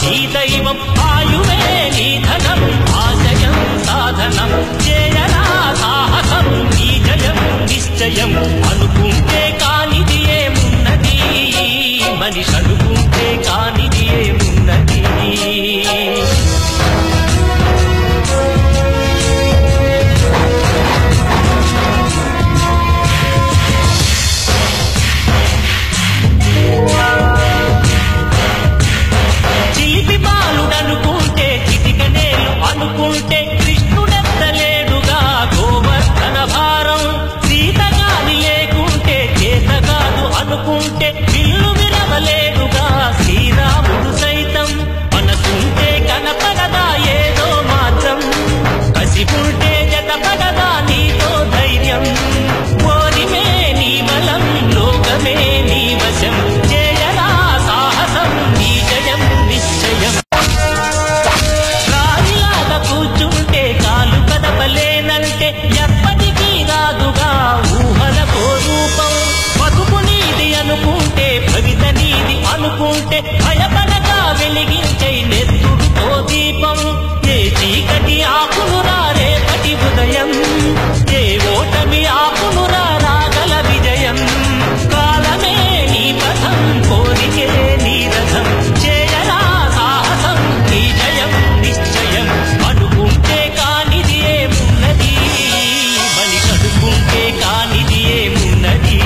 నీ దైవం ఆయువే నీ ధనం ఆశయం సాధనం చేయరా సాహసం నీ జయం నిశ్చయం అనుకుంటే కానిది ఏమున్నది మనిషి అనుకుంటే కానిది ఏమున్నది చిలిపి బాలుడనుకుంటే చిటికనేలు అనుకుంటే కృష్ణుడెత్తలేడుగా గోవర్ధన భారం సీతగాని లేకుంటే చేతగాదు అనుకుంటే విల్లు విరవలేడుగా శ్రీరాముడు సైతం మనసుంటే కనపడదా ఏదో మాత్రం కసిపుంటే జతపడదా నీతో ధైర్యం ఓరిమే నీ బలం లోకమే నీ వశం చేయరా సాహసం నీ జయం నిశ్చయం రాయిలాగా కూర్చుంటే కాలు కదపలేనంటే ఎప్పటికీ రాదుగా ఊహలకో రూపం బతుకు నీది అనుకుంటే భవిత నీది అనుకుంటే భయపడగా వెలిగించే నెత్తుడుతో దీపం ఏ చీకటి ఆకునురా రేపటి ఉదయం ఏ ఓటమి ఆకునురా రాగల విజయం కాలమే నీ పథం కోరికే నీ రథం చేయరా సాహసం నీ జయం నిశ్చయం అనుకుంటే కానిది ఏమున్నది మనిషి అనుకుంటే కానిది ఏమున్నది